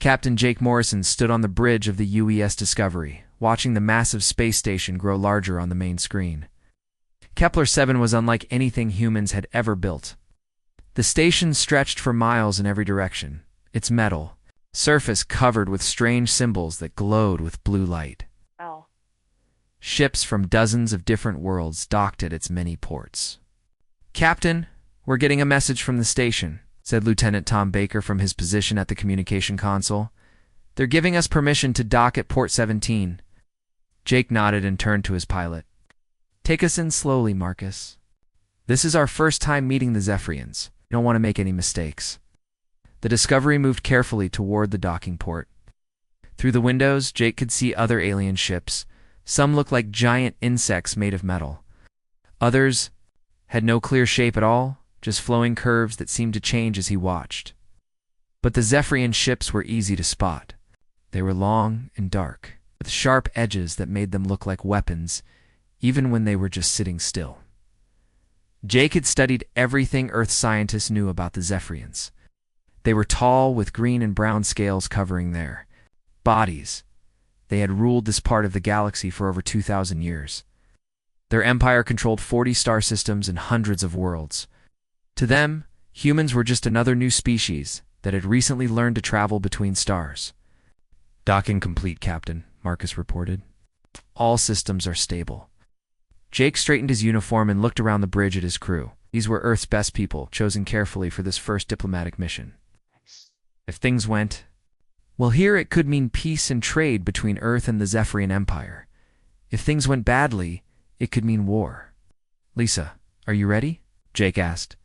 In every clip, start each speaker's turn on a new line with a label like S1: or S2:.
S1: Captain Jake Morrison stood on the bridge of the UES Discovery, watching the massive space station grow larger on the main screen. Kepler-7 was unlike anything humans had ever built. The station stretched for miles in every direction, its metal surface covered with strange symbols that glowed with blue light.
S2: Oh.
S1: Ships from dozens of different worlds docked at its many ports. "Captain, we're getting a message from the station," said Lieutenant Tom Baker from his position at the communication console. "They're giving us permission to dock at Port 17. Jake nodded and turned to his pilot. "Take us in slowly, Marcus. This is our first time meeting the Zephyrians. You don't want to make any mistakes." The Discovery moved carefully toward the docking port. Through the windows, Jake could see other alien ships. Some looked like giant insects made of metal. Others had no clear shape at all, just flowing curves that seemed to change as he watched. But the Zephyrian ships were easy to spot. They were long and dark, with sharp edges that made them look like weapons, even when they were just sitting still. Jake had studied everything Earth scientists knew about the Zephyrians. They were tall, with green and brown scales covering their bodies. They had ruled this part of the galaxy for over 2,000 years. Their empire controlled 40 star systems and hundreds of worlds. To them, humans were just another new species that had recently learned to travel between stars. "Docking complete, Captain," Marcus reported. "All systems are stable." Jake straightened his uniform and looked around the bridge at his crew. These were Earth's best people, chosen carefully for this first diplomatic mission. If things went well here, it could mean peace and trade between Earth and the Zephyrian Empire. If things went badly, it could mean war. "Lisa, are you ready?" Jake asked.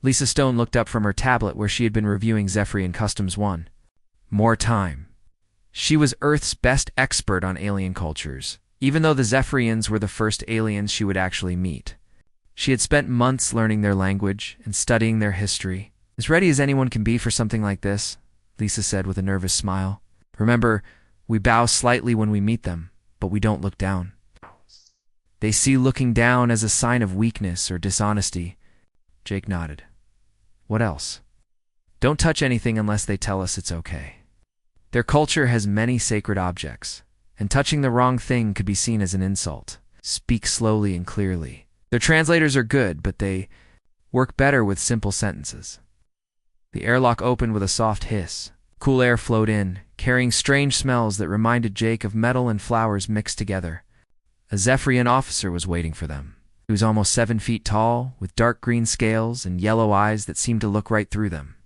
S1: Lisa Stone looked up from her tablet where she had been reviewing Zephyrian Customs 1. More time. She was Earth's best expert on alien cultures, even though the Zephyrians were the first aliens she would actually meet. She had spent months learning their language and studying their history. "As ready as anyone can be for something like this," Lisa said with a nervous smile. "Remember, we bow slightly when we meet them, but we don't look down. They see looking down as a sign of weakness or dishonesty." Jake nodded. "What else?" "Don't touch anything unless they tell us it's okay. Their culture has many sacred objects, and touching the wrong thing could be seen as an insult. Speak slowly and clearly. Their translators are good, but they work better with simple sentences." The airlock opened with a soft hiss. Cool air flowed in, carrying strange smells that reminded Jake of metal and flowers mixed together. A Zephyrian officer was waiting for them. He was almost 7 feet tall, with dark green scales and yellow eyes that seemed to look right through them.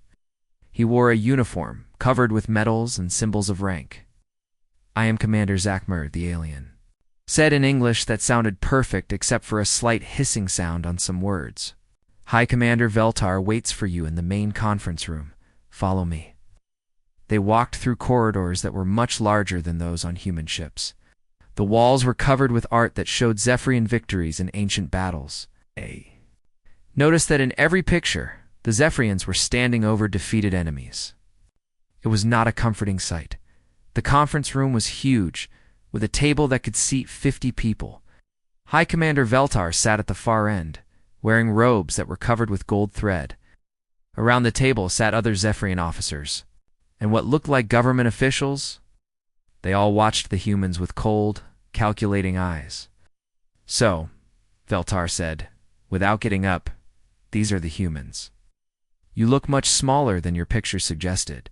S1: He wore a uniform, covered with medals and symbols of rank. "I am Commander Zakmer, the alien," said in English that sounded perfect except for a slight hissing sound on some words. "High Commander Veltar waits for you in the main conference room. Follow me." They walked through corridors that were much larger than those on human ships. The walls were covered with art that showed Zephyrian victories in ancient battles. Notice that in every picture, the Zephyrians were standing over defeated enemies. It was not a comforting sight. The conference room was huge, with a table that could seat 50 people. High Commander Veltar sat at the far end, wearing robes that were covered with gold thread. Around the table sat other Zephyrian officers, and what looked like government officials. They all watched the humans with cold, calculating eyes. "So," Veltar said, without getting up, "these are the humans. You look much smaller than your picture suggested."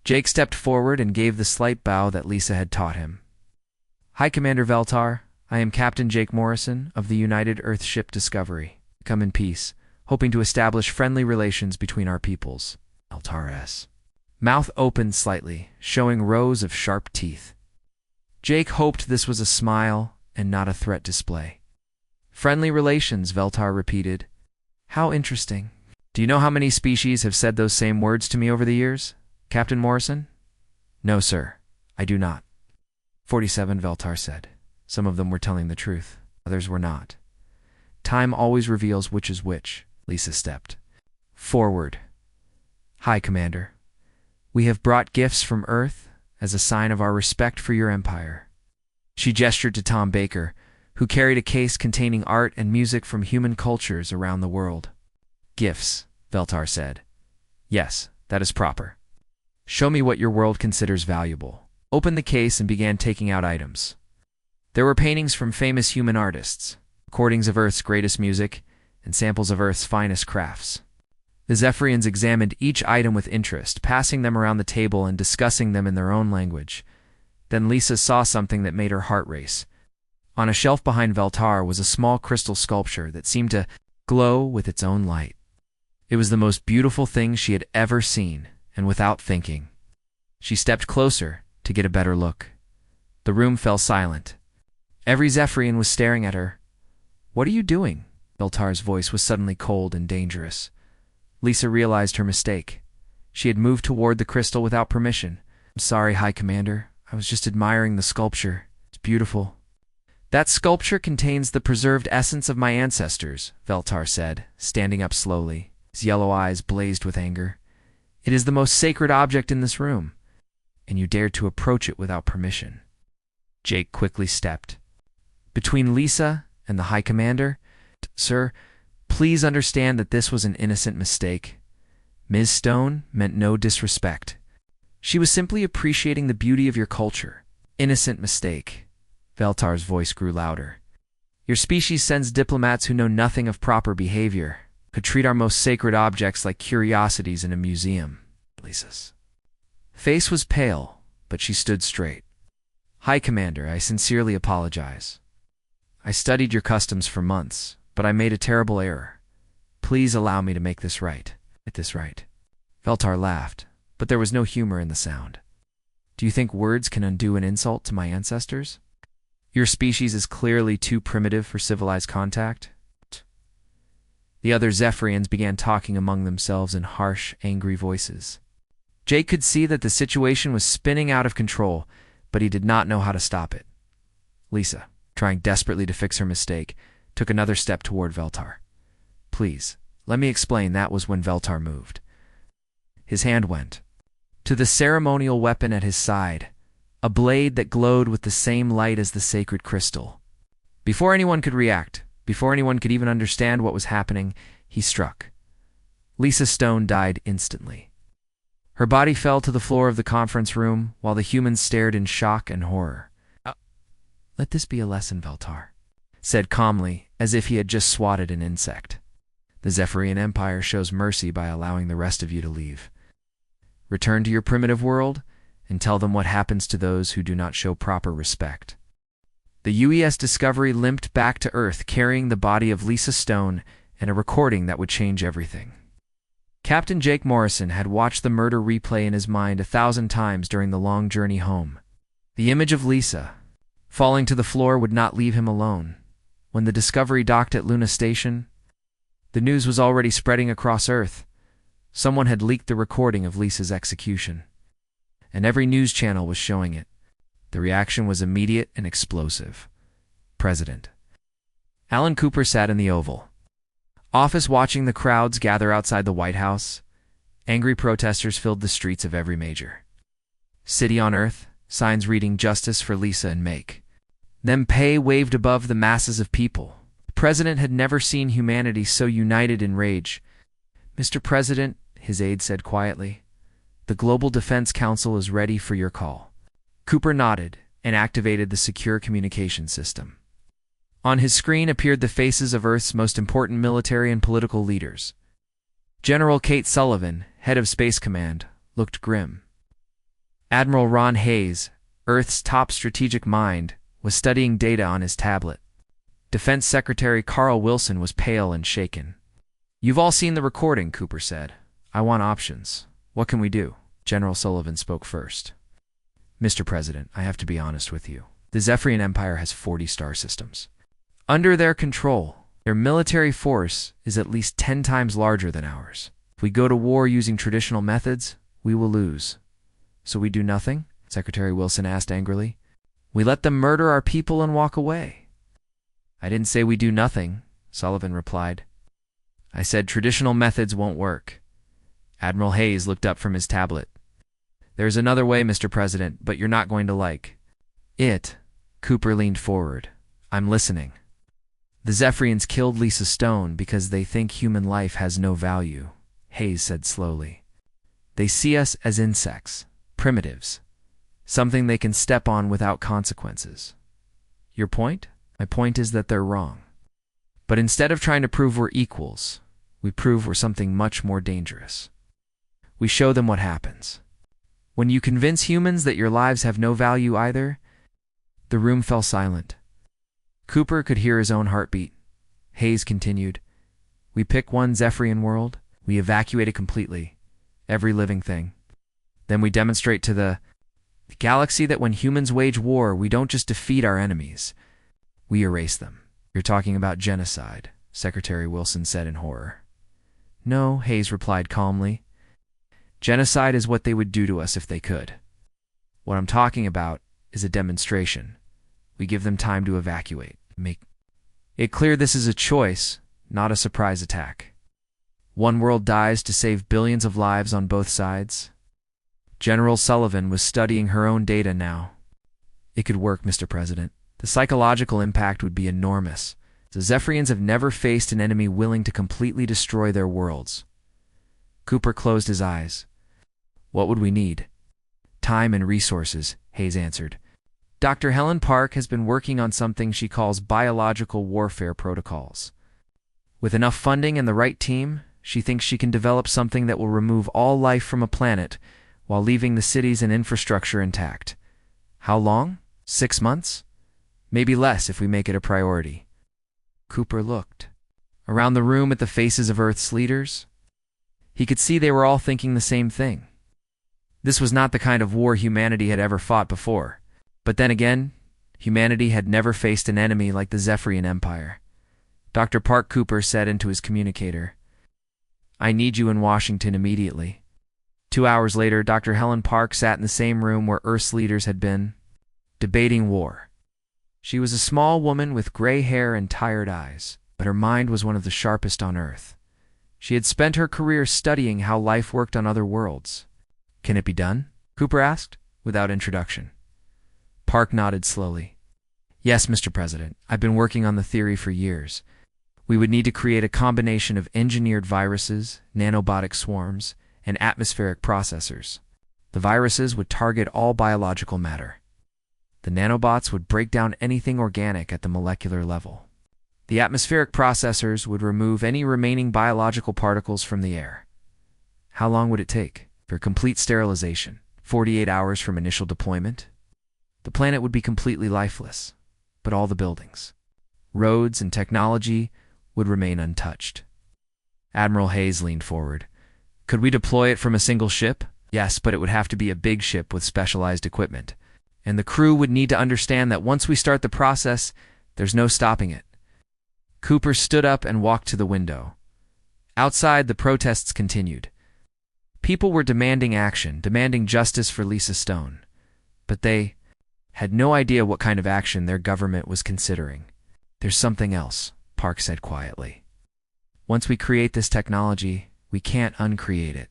S1: Jake stepped forward and gave the slight bow that Lisa had taught him. "High Commander Veltar, I am Captain Jake Morrison of the United Earth Ship Discovery. Come in peace, hoping to establish friendly relations between our peoples." Veltar's mouth opened slightly, showing rows of sharp teeth. Jake hoped this was a smile and not a threat display. "Friendly relations," Veltar repeated. "How interesting. Do you know how many species have said those same words to me over the years, Captain Morrison?" "No, sir, I do not." 47, Veltar said. Some of them were telling the truth, others were not. "Time always reveals which is which." Lisa stepped forward. "Hi, Commander. We have brought gifts from Earth as a sign of our respect for your empire." She gestured to Tom Baker, who carried a case containing art and music from human cultures around the world. "Gifts," Veltar said. "Yes, that is proper." Show me what your world considers valuable. Opened the case and began taking out items. There were paintings from famous human artists, recordings of Earth's greatest music, and samples of Earth's finest crafts. The Zephyrians examined each item with interest, passing them around the table and discussing them in their own language. Then Lisa saw something that made her heart race. On a shelf behind Veltar was a small crystal sculpture that seemed to glow with its own light. It was the most beautiful thing she had ever seen, and without thinking, she stepped closer to get a better look. The room fell silent. Every Zephyrian was staring at her. "What are you doing?" Veltar's voice was suddenly cold and dangerous. Lisa realized her mistake. She had moved toward the crystal without permission. "I'm sorry, High Commander. I was just admiring the sculpture. It's beautiful." "That sculpture contains the preserved essence of my ancestors," Veltar said, standing up slowly. His yellow eyes blazed with anger. "It is the most sacred object in this room, and you dared to approach it without permission." Jake quickly stepped between Lisa and the High Commander. "Sir, please understand that this was an innocent mistake. Ms. Stone meant no disrespect. She was simply appreciating the beauty of your culture." "Innocent mistake." Veltar's voice grew louder. "Your species sends diplomats who know nothing of proper behavior, could treat our most sacred objects like curiosities in a museum." Lisa's face was pale, but she stood straight. "High Commander, I sincerely apologize. I studied your customs for months, but I made a terrible error. Please allow me to make this right." Veltar laughed, but there was no humor in the sound. "Do you think words can undo an insult to my ancestors? Your species is clearly too primitive for civilized contact." The other Zephyrians began talking among themselves in harsh, angry voices. Jake could see that the situation was spinning out of control, but he did not know how to stop it. Lisa, trying desperately to fix her mistake, took another step toward Veltar. "Please, let me explain." That was when Veltar moved. His hand went to the ceremonial weapon at his side, a blade that glowed with the same light as the sacred crystal. Before anyone could react, before anyone could even understand what was happening, he struck. Lisa Stone died instantly. Her body fell to the floor of the conference room, while the humans stared in shock and horror. "Let this be a lesson," Veltar said calmly, as if he had just swatted an insect. "The Zephyrian Empire shows mercy by allowing the rest of you to leave. Return to your primitive world, and tell them what happens to those who do not show proper respect." The UES Discovery limped back to Earth, carrying the body of Lisa Stone and a recording that would change everything. Captain Jake Morrison had watched the murder replay in his mind 1,000 times during the long journey home. The image of Lisa falling to the floor would not leave him alone. When the Discovery docked at Luna Station, the news was already spreading across Earth. Someone had leaked the recording of Lisa's execution, and every news channel was showing it. The reaction was immediate and explosive. President Alan Cooper sat in the Oval Office watching the crowds gather outside the White House. Angry protesters filled the streets of every major city on Earth, signs reading "Justice for Lisa and Make them pay" waved above the masses of people. The president had never seen humanity so united in rage. "Mr. President," his aide said quietly, "the Global Defense Council is ready for your call." Cooper nodded and activated the secure communication system. On his screen appeared the faces of Earth's most important military and political leaders. General Kate Sullivan, head of Space Command, looked grim. Admiral Ron Hayes, Earth's top strategic mind, was studying data on his tablet. Defense Secretary Carl Wilson was pale and shaken. "You've all seen the recording," Cooper said. "I want options. What can we do?" General Sullivan spoke first. "Mr. President, I have to be honest with you. The Zephyrian Empire has 40 star systems. Under their control, their military force is at least 10 times larger than ours. If we go to war using traditional methods, we will lose." "So we do nothing?" Secretary Wilson asked angrily. "We let them murder our people and walk away." "I didn't say we do nothing," Sullivan replied. "I said traditional methods won't work." Admiral Hayes looked up from his tablet. "There's another way, Mr. President, but you're not going to like it." Cooper leaned forward. "I'm listening." "The Zephyrians killed Lisa Stone because they think human life has no value," Hayes said slowly. They see us as insects, primitives, something they can step on without consequences. Your point? My point is that they're wrong. But instead of trying to prove we're equals, we prove we're something much more dangerous. We show them what happens. When you convince humans that your lives have no value either, the room fell silent. Cooper could hear his own heartbeat. Hayes continued, "We pick one Zephyrian world, we evacuate it completely, every living thing. Then we demonstrate to the galaxy that when humans wage war, we don't just defeat our enemies, we erase them." "You're talking about genocide," Secretary Wilson said in horror. "No," Hayes replied calmly. "Genocide is what they would do to us if they could. What I'm talking about is a demonstration. We give them time to evacuate. Make it clear this is a choice, not a surprise attack. One world dies to save billions of lives on both sides." General Sullivan was studying her own data now. "It could work, Mr. President. The psychological impact would be enormous. The Zephyrians have never faced an enemy willing to completely destroy their worlds." Cooper closed his eyes. "What would we need?" "Time and resources," Hayes answered. "Dr. Helen Park has been working on something she calls biological warfare protocols. With enough funding and the right team, she thinks she can develop something that will remove all life from a planet while leaving the cities and infrastructure intact. How long? 6 months? Maybe less if we make it a priority." Cooper looked around the room at the faces of Earth's leaders. He could see they were all thinking the same thing. This was not the kind of war humanity had ever fought before. But then again, humanity had never faced an enemy like the Zephyrian Empire. Dr. Park Cooper said into his communicator, "I need you in Washington immediately." 2 hours later, Dr. Helen Park sat in the same room where Earth's leaders had been, debating war. She was a small woman with gray hair and tired eyes, but her mind was one of the sharpest on Earth. She had spent her career studying how life worked on other worlds. "Can it be done?" Cooper asked, without introduction. Park nodded slowly. "Yes, Mr. President. I've been working on the theory for years. We would need to create a combination of engineered viruses, nanobotic swarms, and atmospheric processors. The viruses would target all biological matter. The nanobots would break down anything organic at the molecular level. The atmospheric processors would remove any remaining biological particles from the air." "How long would it take?" "For complete sterilization, 48 hours from initial deployment. The planet would be completely lifeless, but all the buildings, roads, and technology would remain untouched." Admiral Hayes leaned forward. "Could we deploy it from a single ship?" "Yes, but it would have to be a big ship with specialized equipment. And the crew would need to understand that once we start the process, there's no stopping it." Cooper stood up and walked to the window. Outside, the protests continued. People were demanding action, demanding justice for Lisa Stone. But they had no idea what kind of action their government was considering. "There's something else," Park said quietly. "Once we create this technology, we can't uncreate it.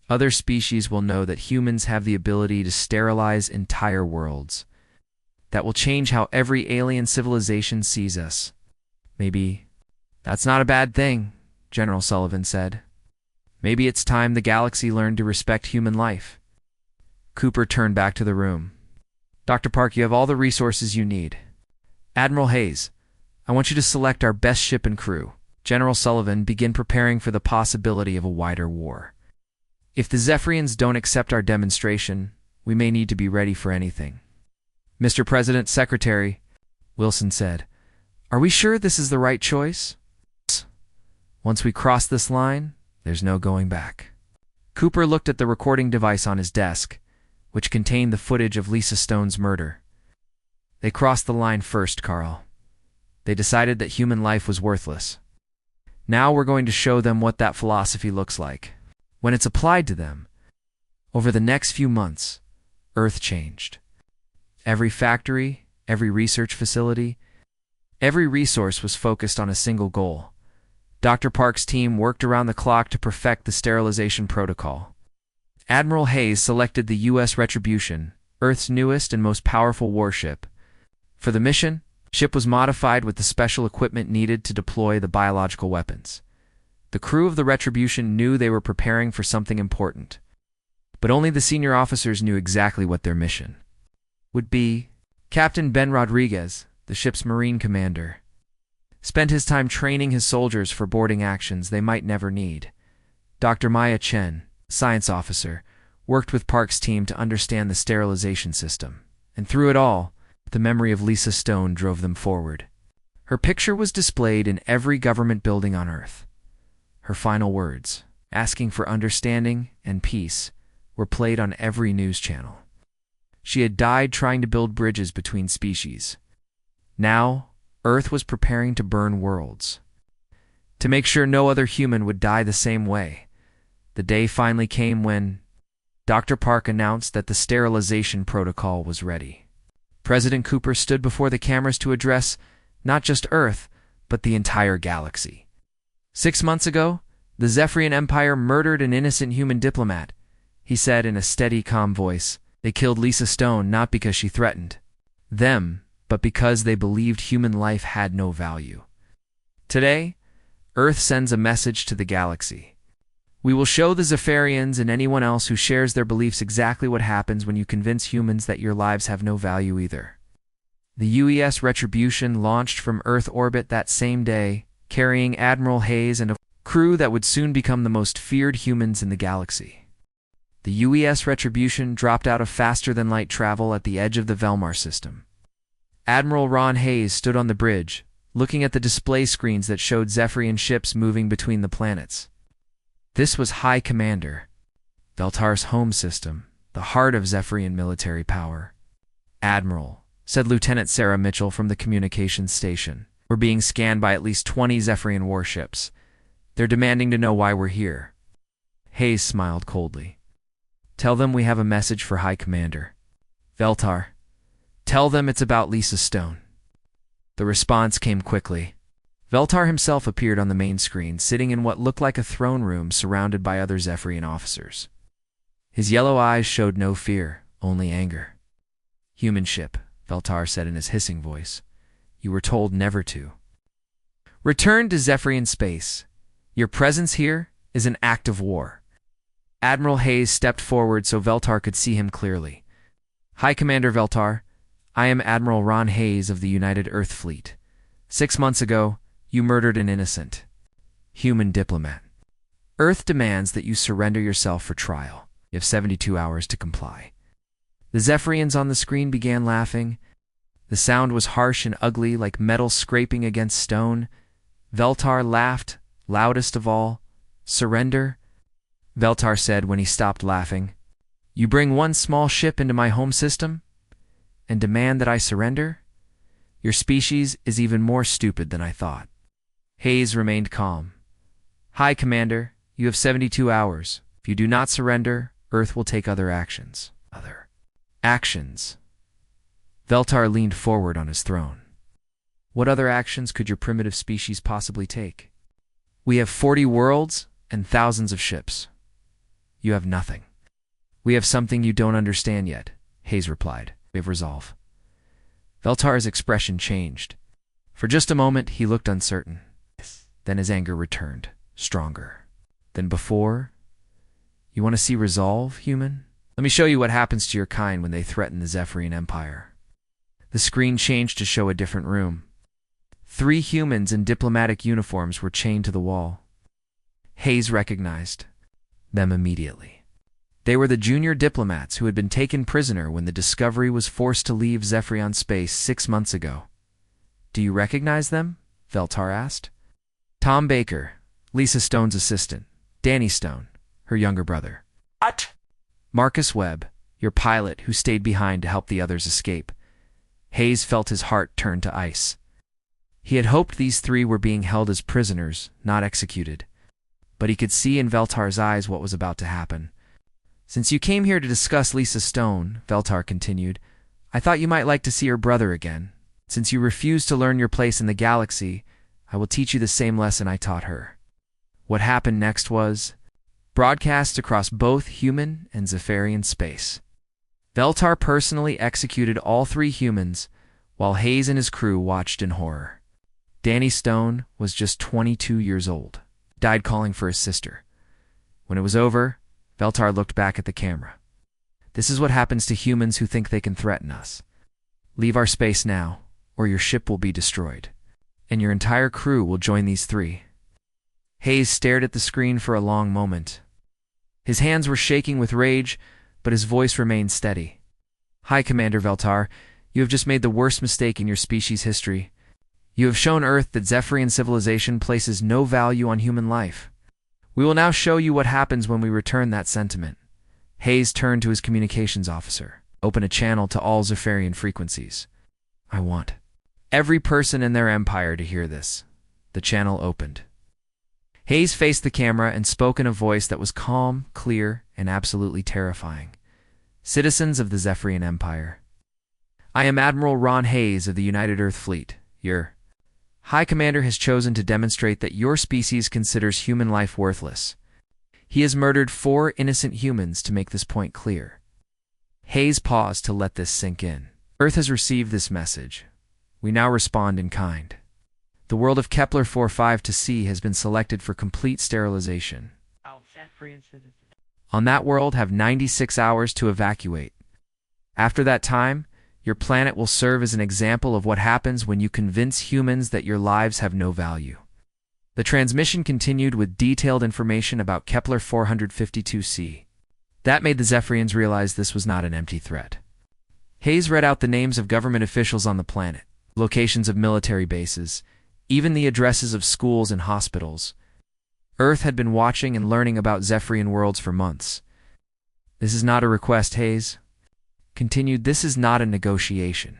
S1: Other species will know that humans have the ability to sterilize entire worlds. That will change how every alien civilization sees us. Maybe that's not a bad thing," General Sullivan said. "Maybe it's time the galaxy learned to respect human life." Cooper turned back to the room. "Dr. Park, you have all the resources you need. Admiral Hayes, I want you to select our best ship and crew. General Sullivan, begin preparing for the possibility of a wider war. If the Zephyrians don't accept our demonstration, we may need to be ready for anything." "Mr. President, Secretary," Wilson said, "are we sure this is the right choice?" "Once we cross this line, there's no going back." Cooper looked at the recording device on his desk, which contained the footage of Lisa Stone's murder. "They crossed the line first, Carl. They decided that human life was worthless. Now we're going to show them what that philosophy looks like when it's applied to them." Over the next few months, Earth changed. Every factory, every research facility, every resource was focused on a single goal. Dr. Park's team worked around the clock to perfect the sterilization protocol. Admiral Hayes selected the U.S. Retribution, Earth's newest and most powerful warship. For the mission, the ship was modified with the special equipment needed to deploy the biological weapons. The crew of the Retribution knew they were preparing for something important. but only the senior officers knew exactly what their mission would be. Captain Ben Rodriguez, the ship's Marine commander, spent his time training his soldiers for boarding actions they might never need. Dr. Maya Chen, science officer, worked with Park's team to understand the sterilization system, and through it all, the memory of Lisa Stone drove them forward. Her picture was displayed in every government building on Earth. Her final words, asking for understanding and peace, were played on every news channel. She had died trying to build bridges between species. Now, Earth was preparing to burn worlds. To make sure no other human would die the same way, the day finally came when Dr. Park announced that the sterilization protocol was ready. President Cooper stood before the cameras to address not just Earth, but the entire galaxy. 6 months ago, the Zephyrian Empire murdered an innocent human diplomat. He said in a steady, calm voice, they killed Lisa Stone not because she threatened them, but because they believed human life had no value. Today, Earth sends a message to the galaxy. We will show the Zephyrians and anyone else who shares their beliefs exactly what happens when you convince humans that your lives have no value either. The UES Retribution launched from Earth orbit that same day, carrying Admiral Hayes and a crew that would soon become the most feared humans in the galaxy. The UES Retribution dropped out of faster-than-light travel at the edge of the Velmar system. Admiral Ron Hayes stood on the bridge, looking at the display screens that showed Zephyrian ships moving between the planets. This was High Commander, Veltar's home system, the heart of Zephyrian military power. Admiral, said Lieutenant Sarah Mitchell from the communications station, we're being scanned by at least 20 Zephyrian warships. They're demanding to know why we're here. Hayes smiled coldly. Tell them we have a message for High Commander. Veltar, tell them it's about Lisa Stone. The response came quickly. Veltar himself appeared on the main screen, sitting in what looked like a throne room surrounded by other Zephyrian officers. His yellow eyes showed no fear, only anger. Human ship, Veltar said in his hissing voice. You were told never to. Return to Zephyrian space. Your presence here is an act of war. Admiral Hayes stepped forward so Veltar could see him clearly. High Commander Veltar, I am Admiral Ron Hayes of the United Earth Fleet. 6 months ago, you murdered an innocent human diplomat. Earth demands that you surrender yourself for trial. You have 72 hours to comply. The Zephyrians on the screen began laughing. The sound was harsh and ugly, like metal scraping against stone. Veltar laughed, loudest of all. Surrender? Veltar said when he stopped laughing. You bring one small ship into my home system and demand that I surrender? Your species is even more stupid than I thought. Hayes remained calm. High Commander, you have 72 hours. If you do not surrender, Earth will take other actions. Other actions? Veltar leaned forward on his throne. What other actions could your primitive species possibly take? We have 40 worlds and thousands of ships. You have nothing. We have something you don't understand yet, Hayes replied. We have resolve. Veltar's expression changed. For just a moment, he looked uncertain. Then his anger returned, stronger than before. You want to see resolve, human? Let me show you what happens to your kind when they threaten the Zephyrian Empire. The screen changed to show a different room. 3 humans in diplomatic uniforms were chained to the wall. Hayes recognized them immediately. They were the junior diplomats who had been taken prisoner when the Discovery was forced to leave Zephyrian space 6 months ago. Do you recognize them? Veltar asked. Tom Baker, Lisa Stone's assistant. Danny Stone, her younger brother. What? Marcus Webb, your pilot who stayed behind to help the others escape. Hayes felt his heart turn to ice. He had hoped these 3 were being held as prisoners, not executed. But he could see in Veltar's eyes what was about to happen. Since you came here to discuss Lisa Stone, Veltar continued, I thought you might like to see her brother again. Since you refuse to learn your place in the galaxy, I will teach you the same lesson I taught her. What happened next was broadcast across both human and Zephyrian space. Veltar personally executed all 3 humans, while Hayes and his crew watched in horror. Danny Stone was just 22 years old, died calling for his sister. When it was over, Veltar looked back at the camera. This is what happens to humans who think they can threaten us. Leave our space now, or your ship will be destroyed. And your entire crew will join these three. Hayes stared at the screen for a long moment. His hands were shaking with rage, but his voice remained steady. Hi, Commander Veltar. You have just made the worst mistake in your species' history. You have shown Earth that Zephyrian civilization places no value on human life. We will now show you what happens when we return that sentiment. Hayes turned to his communications officer. Open a channel to all Zephyrian frequencies. I want every person in their empire to hear this. The channel opened. Hayes faced the camera and spoke in a voice that was calm, clear, and absolutely terrifying. Citizens of the Zephyrian Empire. I am Admiral Ron Hayes of the United Earth Fleet. Your High Commander has chosen to demonstrate that your species considers human life worthless. He has murdered 4 innocent humans to make this point clear. Hayes paused to let this sink in. Earth has received this message. We now respond in kind. The world of Kepler 45-C has been selected for complete sterilization. On that world, have 96 hours to evacuate. After that time, your planet will serve as an example of what happens when you convince humans that your lives have no value. The transmission continued with detailed information about Kepler 452c. That made the Zephyrians realize this was not an empty threat. Hayes read out the names of government officials on the planet, locations of military bases, even the addresses of schools and hospitals. Earth had been watching and learning about Zephyrian worlds for months. This is not a request, Hayes continued. This is not a negotiation.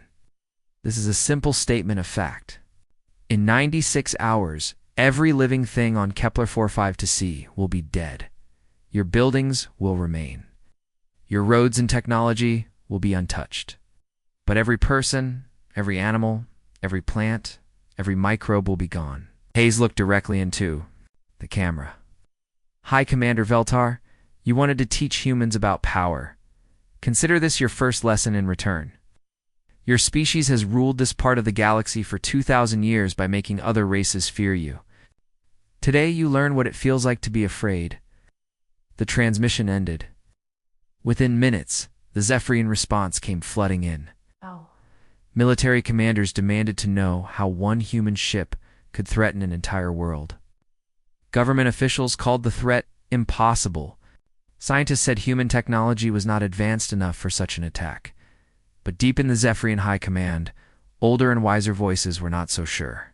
S1: This is a simple statement of fact. In 96 hours, every living thing on Kepler 45-C will be dead. Your buildings will remain. Your roads and technology will be untouched. But every person, every animal, every plant, every microbe will be gone. Hayes looked directly into the camera. Hi, Commander Veltar. You wanted to teach humans about power. Consider this your first lesson in return. Your species has ruled this part of the galaxy for 2,000 years by making other races fear you. Today you learn what it feels like to be afraid. The transmission ended. Within minutes, the Zephyrian response came flooding in. Military commanders demanded to know how one human ship could threaten an entire world. Government officials called the threat impossible. Scientists said human technology was not advanced enough for such an attack. But deep in the Zephyrian High Command, older and wiser voices were not so sure.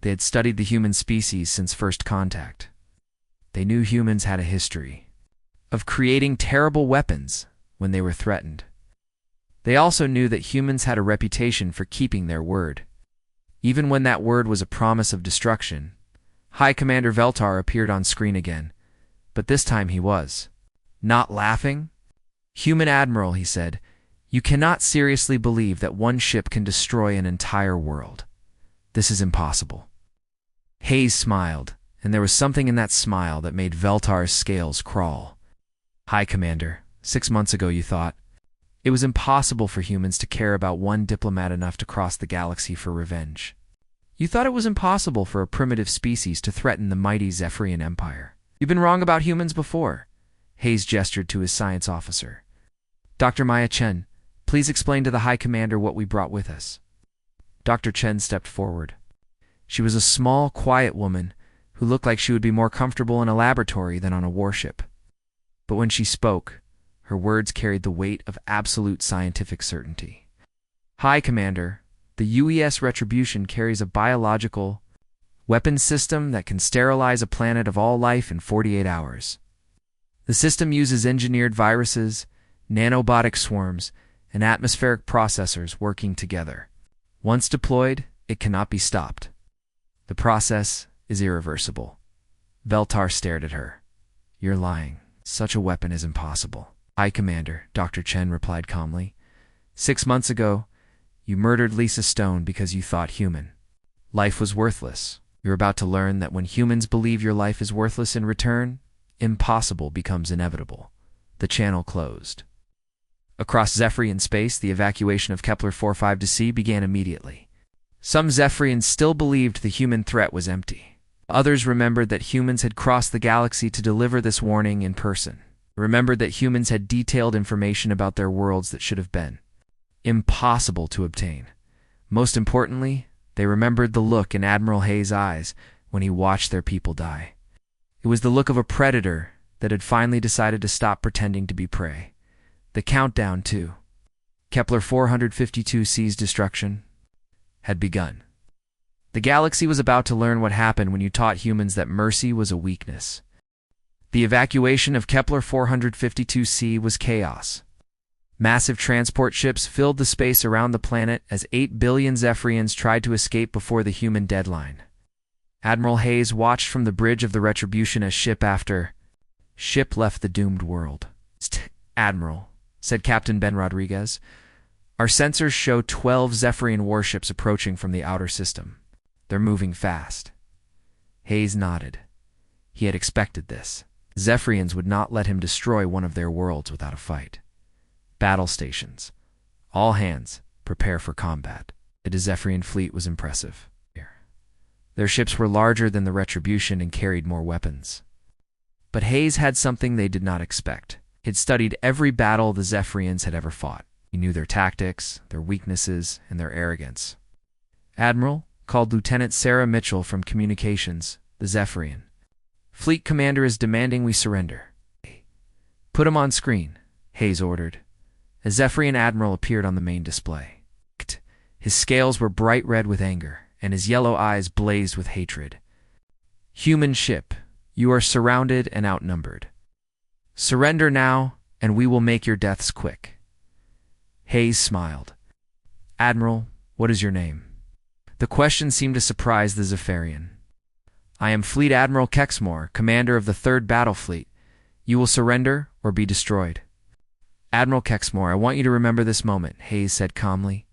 S1: They had studied the human species since first contact. They knew humans had a history of creating terrible weapons when they were threatened. They also knew that humans had a reputation for keeping their word. Even when that word was a promise of destruction. High Commander Veltar appeared on screen again, but this time he was not laughing. Human Admiral, he said, you cannot seriously believe that one ship can destroy an entire world. This is impossible. Hayes smiled, and there was something in that smile that made Veltar's scales crawl. High Commander, 6 months ago you thought it was impossible for humans to care about one diplomat enough to cross the galaxy for revenge. You thought it was impossible for a primitive species to threaten the mighty Zephyrian Empire. You've been wrong about humans before. Hayes gestured to his science officer. Dr. Maya Chen, please explain to the High Commander what we brought with us. Dr. Chen stepped forward. She was a small, quiet woman who looked like she would be more comfortable in a laboratory than on a warship. But when she spoke, her words carried the weight of absolute scientific certainty. High Commander, the UES Retribution carries a biological weapons system that can sterilize a planet of all life in 48 hours. The system uses engineered viruses, nanobotic swarms, and atmospheric processors working together. Once deployed, it cannot be stopped. The process is irreversible. Veltar stared at her. You're lying. Such a weapon is impossible. High Commander, Dr. Chen replied calmly. 6 months ago, you murdered Lisa Stone because you thought human life was worthless. You're about to learn that when humans believe your life is worthless in return, impossible becomes inevitable. The channel closed. Across Zephyrian space, the evacuation of Kepler 45-C began immediately. Some Zephyrians still believed the human threat was empty. Others remembered that humans had crossed the galaxy to deliver this warning in person. Remembered that humans had detailed information about their worlds that should have been impossible to obtain. Most importantly, they remembered the look in Admiral Hayes' eyes when he watched their people die. It was the look of a predator that had finally decided to stop pretending to be prey. The countdown to Kepler 452c's destruction had begun. The galaxy was about to learn what happened when you taught humans that mercy was a weakness. The evacuation of Kepler 452c was chaos. Massive transport ships filled the space around the planet as 8 billion Zephyrians tried to escape before the human deadline. Admiral Hayes watched from the bridge of the Retribution as ship after ship left the doomed world. "Admiral," said Captain Ben Rodriguez, "our sensors show 12 Zephyrian warships approaching from the outer system. They're moving fast." Hayes nodded. He had expected this. Zephyrians would not let him destroy one of their worlds without a fight. Battle stations. All hands, prepare for combat. The Zephyrian fleet was impressive. Their ships were larger than the Retribution and carried more weapons. But Hayes had something they did not expect. He'd studied every battle the Zephyrians had ever fought. He knew their tactics, their weaknesses, and their arrogance. "Admiral," called Lieutenant Sarah Mitchell from Communications, the Zephyrian. "Fleet commander is demanding we surrender." "Put him on screen," Hayes ordered. A Zephyrian admiral appeared on the main display. His scales were bright red with anger, and his yellow eyes blazed with hatred. "Human ship, you are surrounded and outnumbered. Surrender now, and we will make your deaths quick." Hayes smiled. "Admiral, what is your name?" The question seemed to surprise the Zephyrian. "I am Fleet Admiral Kexmore, commander of the 3rd Battle Fleet. You will surrender or be destroyed." "Admiral Kexmore, I want you to remember this moment," Hayes said calmly.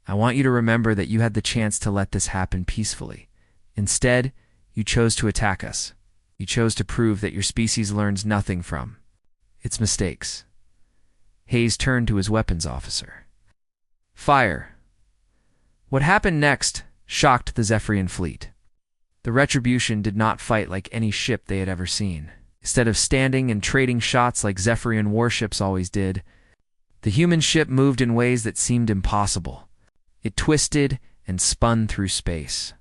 S1: "I want you to remember that you had the chance to let this happen peacefully. Instead, you chose to attack us. You chose to prove that your species learns nothing from its mistakes." Hayes turned to his weapons officer. "Fire." What happened next shocked the Zephyrian fleet. The Retribution did not fight like any ship they had ever seen. Instead of standing and trading shots like Zephyrian warships always did, the human ship moved in ways that seemed impossible. It twisted and spun through space,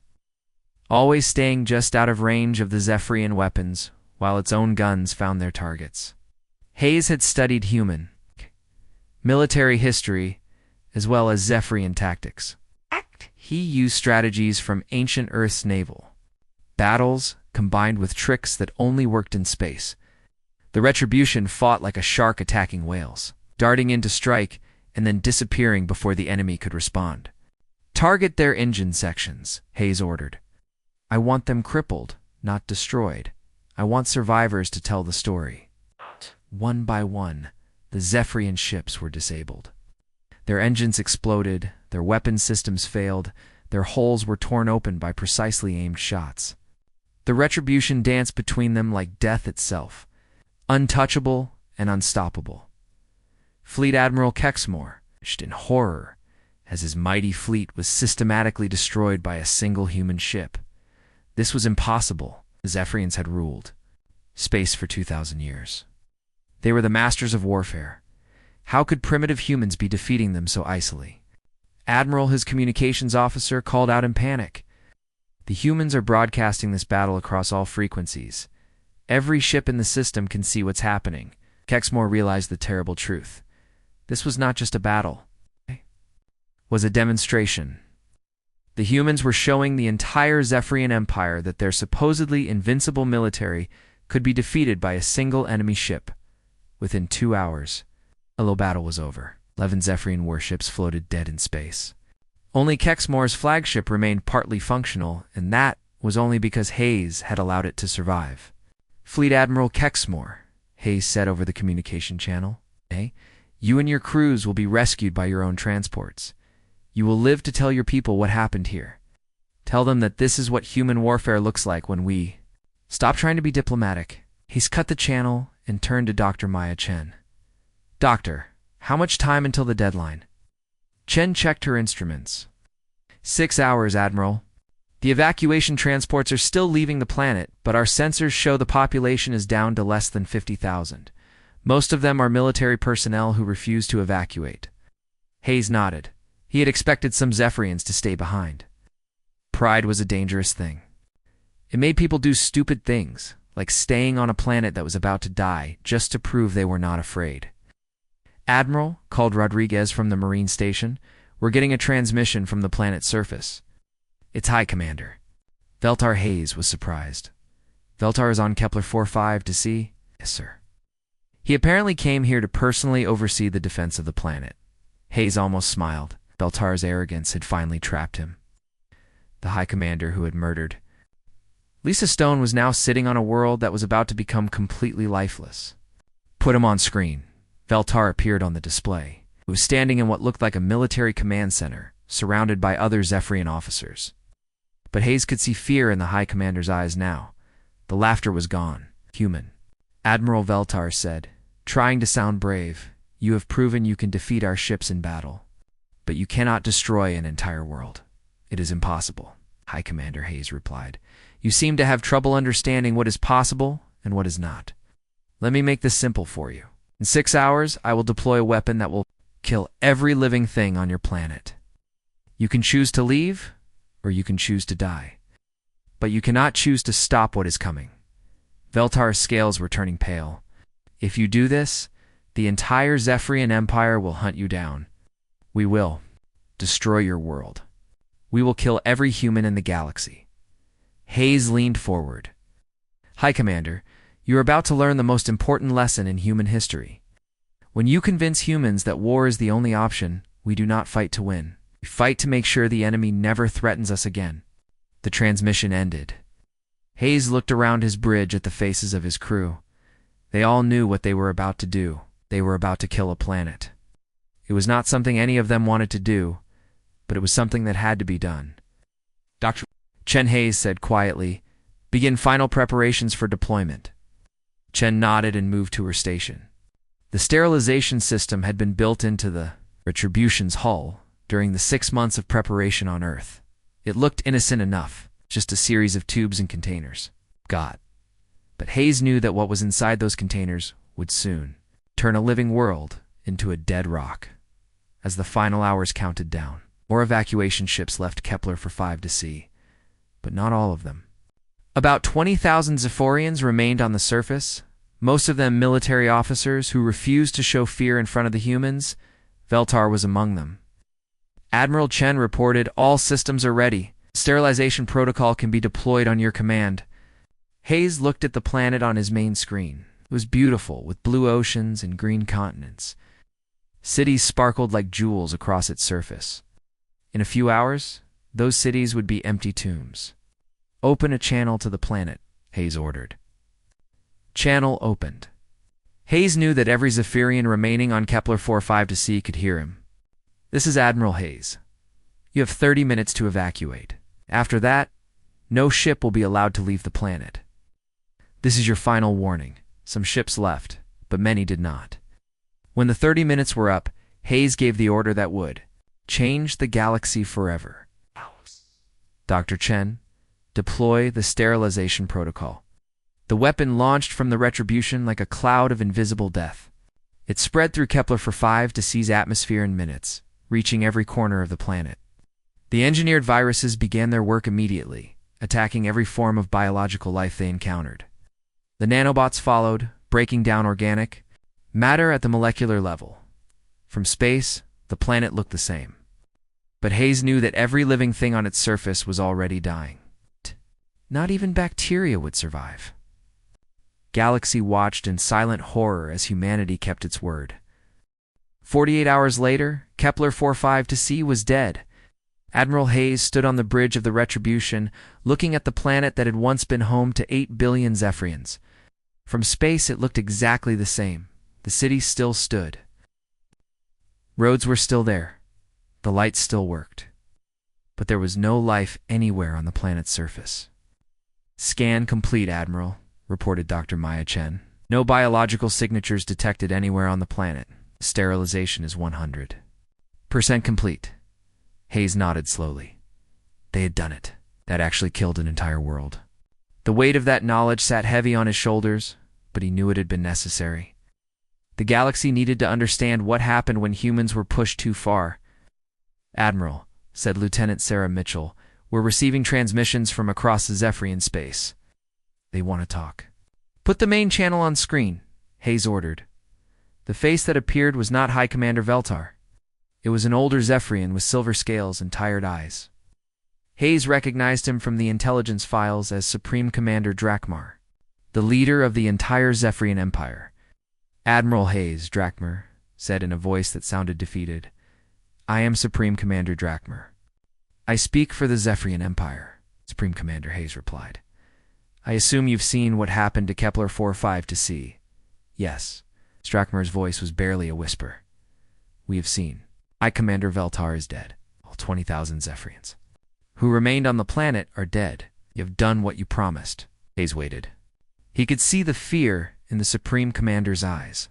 S1: always staying just out of range of the Zephyrian weapons, while its own guns found their targets. Hayes had studied human military history as well as Zephyrian tactics. He used strategies from ancient Earth's naval battles combined with tricks that only worked in space. The Retribution fought like a shark attacking whales, darting in to strike and then disappearing before the enemy could respond. "Target their engine sections," Hayes ordered. "I want them crippled, not destroyed. I want survivors to tell the story." One by one, the Zephyrian ships were disabled. Their engines exploded, their weapon systems failed, their hulls were torn open by precisely aimed shots. The Retribution danced between them like death itself, untouchable and unstoppable. Fleet Admiral Kexmore watched in horror as his mighty fleet was systematically destroyed by a single human ship. This was impossible. The Zephyrians had ruled space for 2,000 years. They were the masters of warfare. How could primitive humans be defeating them so easily? Admiral, his communications officer, called out in panic. "The humans are broadcasting this battle across all frequencies. Every ship in the system can see what's happening." Kexmore realized the terrible truth. This was not just a battle. It was a demonstration. The humans were showing the entire Zephyrian Empire that their supposedly invincible military could be defeated by a single enemy ship. Within 2 hours, a low battle was over. 11 Zephyrian warships floated dead in space. Only Kexmore's flagship remained partly functional, and that was only because Hayes had allowed it to survive. "Fleet Admiral Kexmore," Hayes said over the communication channel, "you and your crews will be rescued by your own transports. You will live to tell your people what happened here. Tell them that this is what human warfare looks like when we stop trying to be diplomatic." He's cut the channel and turned to Dr. Maya Chen. "Doctor, how much time until the deadline?" Chen checked her instruments. 6 hours, Admiral. The evacuation transports are still leaving the planet, but our sensors show the population is down to less than 50,000. Most of them are military personnel who refuse to evacuate. Hayes nodded. He had expected some Zephyrians to stay behind. Pride was a dangerous thing. It made people do stupid things, like staying on a planet that was about to die just to prove they were not afraid. "Admiral," called Rodriguez from the Marine station, "we're getting a transmission from the planet's surface." "It's High Commander." Veltar Hayes was surprised. "Veltar is on Kepler 45 to see?" "Yes, sir." He apparently came here to personally oversee the defense of the planet. Hayes almost smiled. Veltar's arrogance had finally trapped him. The High Commander who had murdered. Lisa Stone was now sitting on a world that was about to become completely lifeless. "Put him on screen." Veltar appeared on the display. He was standing in what looked like a military command center, surrounded by other Zephyrian officers. But Hayes could see fear in the High Commander's eyes now. The laughter was gone. Human. "Admiral," Veltar said, trying to sound brave, "you have proven you can defeat our ships in battle. But you cannot destroy an entire world. It is impossible." "High Commander," Hayes replied, "you seem to have trouble understanding what is possible and what is not. Let me make this simple for you. In 6 hours, I will deploy a weapon that will kill every living thing on your planet. You can choose to leave, or you can choose to die. But you cannot choose to stop what is coming." Veltar's scales were turning pale. "If you do this, the entire Zephyrian Empire will hunt you down. We will destroy your world. We will kill every human in the galaxy." Hayes leaned forward. "High Commander, you are about to learn the most important lesson in human history. When you convince humans that war is the only option, we do not fight to win. We fight to make sure the enemy never threatens us again." The transmission ended. Hayes looked around his bridge at the faces of his crew. They all knew what they were about to do. They were about to kill a planet. It was not something any of them wanted to do, but it was something that had to be done. "Dr. Chen," Hayes said quietly, "begin final preparations for deployment." Chen nodded and moved to her station. The sterilization system had been built into the Retribution's hull during the 6 months of preparation on Earth. It looked innocent enough, just a series of tubes and containers. But Hayes knew that what was inside those containers would soon turn a living world into a dead rock. As the final hours counted down, more evacuation ships left Kepler for 5 to see, but not all of them. About 20,000 Zephyrians remained on the surface, most of them military officers who refused to show fear in front of the humans. Veltar was among them. Admiral Chen reported, "All systems are ready. Sterilization protocol can be deployed on your command." Hayes looked at the planet on his main screen. It was beautiful, with blue oceans and green continents. Cities sparkled like jewels across its surface. In a few hours, those cities would be empty tombs. "Open a channel to the planet," Hayes ordered. Channel opened. Hayes knew that every Zephyrian remaining on Kepler 45 to see could hear him. "This is Admiral Hayes. You have 30 minutes to evacuate. After that, no ship will be allowed to leave the planet. This is your final warning. Some ships left, but many did not." When the 30 minutes were up, Hayes gave the order that would change the galaxy forever. "Dr. Chen, deploy the sterilization protocol." The weapon launched from the Retribution like a cloud of invisible death. It spread through Kepler for 5 to seize atmosphere in minutes, reaching every corner of the planet. The engineered viruses began their work immediately, attacking every form of biological life they encountered. The nanobots followed, breaking down organic matter at the molecular level. From space, the planet looked the same. But Hayes knew that every living thing on its surface was already dying. Not even bacteria would survive. Galaxy watched in silent horror as humanity kept its word. 48 hours later, Kepler 45 to see was dead. Admiral Hayes stood on the bridge of the Retribution, looking at the planet that had once been home to 8 billion Zephyrians. From space, it looked exactly the same. The city still stood. Roads were still there. The lights still worked. But there was no life anywhere on the planet's surface. "Scan complete, Admiral," reported Dr. Maya Chen. "No biological signatures detected anywhere on the planet. Sterilization is 100% complete." Hayes nodded slowly. They had done it. That actually killed an entire world. The weight of that knowledge sat heavy on his shoulders, but he knew it had been necessary. The galaxy needed to understand what happened when humans were pushed too far. "Admiral," said Lieutenant Sarah Mitchell, "we're receiving transmissions from across the Zephyrian space. They want to talk." "Put the main channel on screen," Hayes ordered. The face that appeared was not High Commander Veltar. It was an older Zephyrian with silver scales and tired eyes. Hayes recognized him from the intelligence files as Supreme Commander Drakmar, the leader of the entire Zephyrian Empire. "Admiral Hayes," Drakmar said in a voice that sounded defeated. "I am Supreme Commander Drakmar. I speak for the Zephyrian Empire," Supreme Commander Hayes replied. "I assume you've seen what happened to Kepler 45 to C." "Yes." Drakmar's voice was barely a whisper. "We have seen. High Commander Veltar is dead. All 20,000 Zephyrians who remained on the planet are dead. You have done what you promised." Hayes waited. He could see the fear in the Supreme Commander's eyes.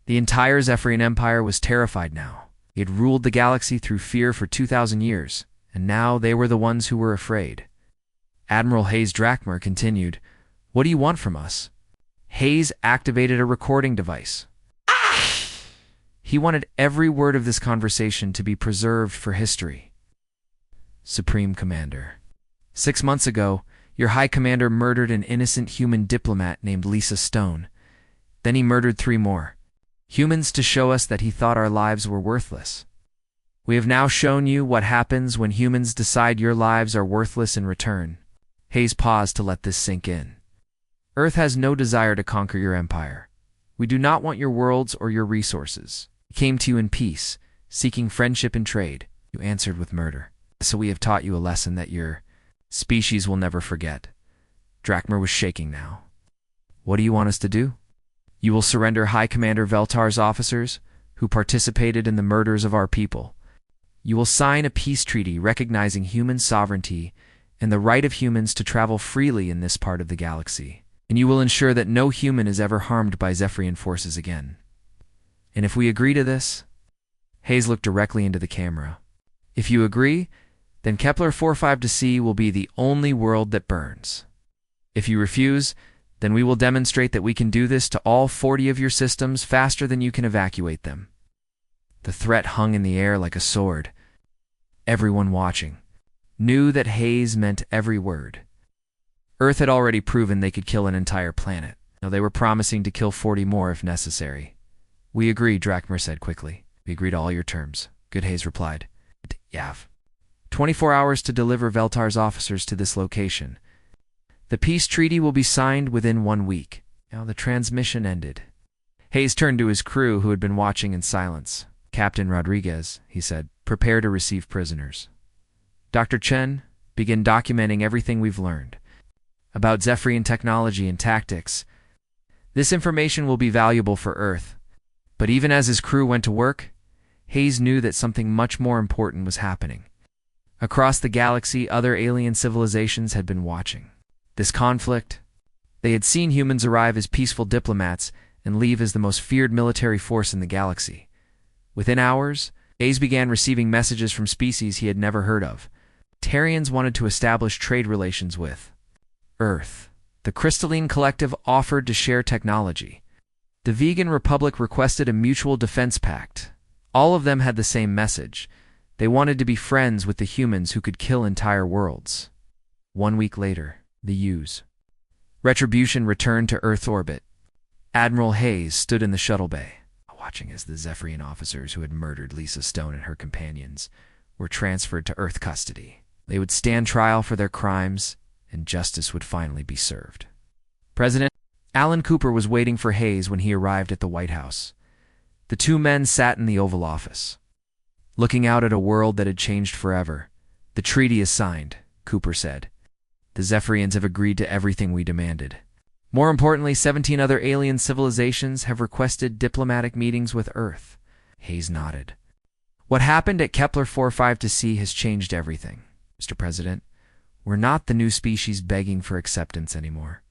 S1: The entire Zephyrian Empire was terrified now. He had ruled the galaxy through fear for 2,000 years, and now they were the ones who were afraid. Admiral Hayes Drakmar continued, "What do you want from us?" Hayes activated a recording device. He wanted every word of this conversation to be preserved for history. "Supreme Commander, 6 months ago, your High Commander murdered an innocent human diplomat named Lisa Stone. Then he murdered 3 more humans to show us that he thought our lives were worthless. We have now shown you what happens when humans decide your lives are worthless in return." Hayes paused to let this sink in. "Earth has no desire to conquer your empire. We do not want your worlds or your resources. We came to you in peace, seeking friendship and trade. You answered with murder. So we have taught you a lesson that your species will never forget." Drakmar was shaking now. "What do you want us to do?" "You will surrender High Commander Veltar's officers who participated in the murders of our people. You will sign a peace treaty recognizing human sovereignty and the right of humans to travel freely in this part of the galaxy. And you will ensure that no human is ever harmed by Zephyrian forces again. And if we agree to this," Hayes looked directly into the camera, "if you agree, then Kepler 45 to C will be the only world that burns. If you refuse, then we will demonstrate that we can do this to all 40 of your systems faster than you can evacuate them." The threat hung in the air like a sword. Everyone watching knew that Hayes meant every word. Earth had already proven they could kill an entire planet. Now they were promising to kill 40 more if necessary. "We agree," Drakmar said quickly. "We agree to all your terms." Good, Hayes replied. "Yav. 24 hours to deliver Veltar's officers to this location. The peace treaty will be signed within 1 week." Now the transmission ended. Hayes turned to his crew who had been watching in silence. "Captain Rodriguez," he said, "prepare to receive prisoners. Dr. Chen, begin documenting everything we've learned about Zephyrian technology and tactics. This information will be valuable for Earth." But even as his crew went to work, Hayes knew that something much more important was happening. Across the galaxy, other alien civilizations had been watching this conflict. They had seen humans arrive as peaceful diplomats and leave as the most feared military force in the galaxy. Within hours, Hayes began receiving messages from species he had never heard of. Tarians wanted to establish trade relations with Earth. The Crystalline Collective offered to share technology. The Vegan Republic requested a mutual defense pact. All of them had the same message. They wanted to be friends with the humans who could kill entire worlds. 1 week later, the U's Retribution returned to Earth orbit. Admiral Hayes stood in the shuttle bay, watching as the Zephyrian officers who had murdered Lisa Stone and her companions were transferred to Earth custody. They would stand trial for their crimes, and justice would finally be served. President Alan Cooper was waiting for Hayes when he arrived at the White House. The 2 men sat in the Oval Office, looking out at a world that had changed forever. "The treaty is signed," Cooper said. "The Zephyrians have agreed to everything we demanded. More importantly, 17 other alien civilizations have requested diplomatic meetings with Earth." Hayes nodded. "What happened at Kepler 45 to C has changed everything, Mr. President. We're not the new species begging for acceptance anymore.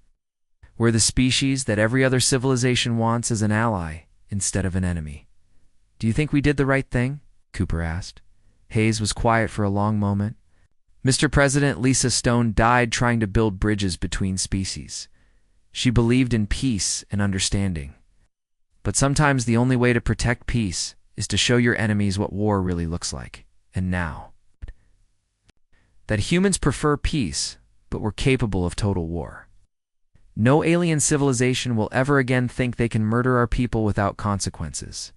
S1: We're the species that every other civilization wants as an ally instead of an enemy." "Do you think we did the right thing?" Cooper asked. Hayes was quiet for a long moment. "Mr. President, Lisa Stone died trying to build bridges between species. She believed in peace and understanding. But sometimes the only way to protect peace is to show your enemies what war really looks like. And now, that humans prefer peace, but were capable of total war. No alien civilization will ever again think they can murder our people without consequences.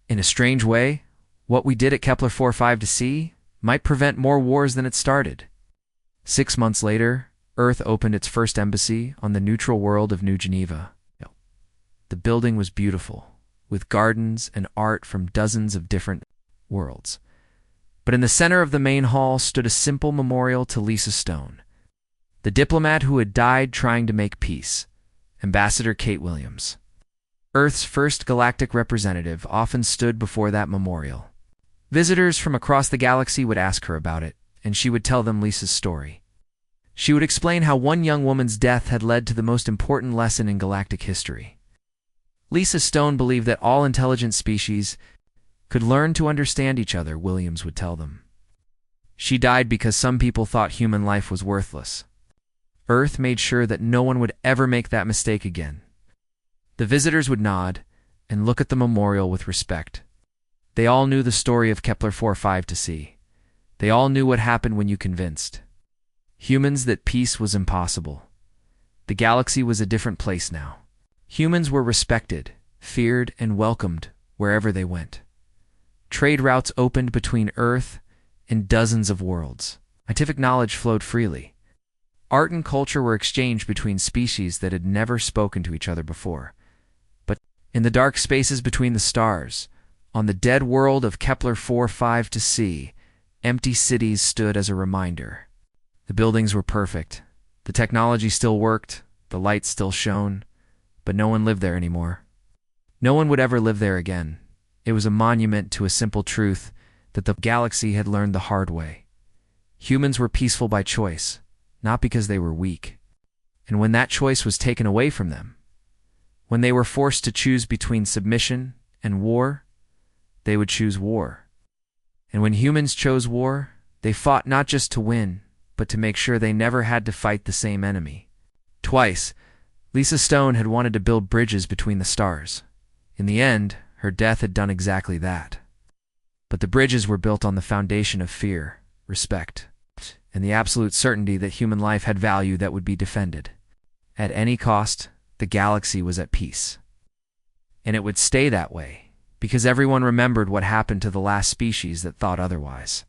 S1: In a strange way, what we did at Kepler-4 to C might prevent more wars than it started. 6 months later, Earth opened its first embassy on the neutral world of New Geneva. The building was beautiful, with gardens and art from dozens of different worlds. But in the center of the main hall stood a simple memorial to Lisa Stone, the diplomat who had died trying to make peace, Ambassador Kate Williams. Earth's first galactic representative often stood before that memorial. Visitors from across the galaxy would ask her about it, and she would tell them Lisa's story. She would explain how one young woman's death had led to the most important lesson in galactic history. Lisa Stone believed that all intelligent species could learn to understand each other, Williams would tell them. She died because some people thought human life was worthless. Earth made sure that no one would ever make that mistake again. The visitors would nod and look at the memorial with respect. They all knew the story of Kepler-4 to C. They all knew what happened when you convinced humans that peace was impossible. The galaxy was a different place now. Humans were respected, feared, and welcomed wherever they went. Trade routes opened between Earth and dozens of worlds. Scientific knowledge flowed freely. Art and culture were exchanged between species that had never spoken to each other before. But in the dark spaces between the stars, on the dead world of Kepler-4 to C, empty cities stood as a reminder. The buildings were perfect. The technology still worked. The lights still shone. But no one lived there anymore. No one would ever live there again. It was a monument to a simple truth that the galaxy had learned the hard way. Humans were peaceful by choice, not because they were weak. And when that choice was taken away from them, when they were forced to choose between submission and war, they would choose war. And when humans chose war, they fought not just to win, but to make sure they never had to fight the same enemy. Twice, Lisa Stone had wanted to build bridges between the stars. In the end, her death had done exactly that. But the bridges were built on the foundation of fear, respect, and the absolute certainty that human life had value that would be defended. At any cost, the galaxy was at peace. And it would stay that way, because everyone remembered what happened to the last species that thought otherwise.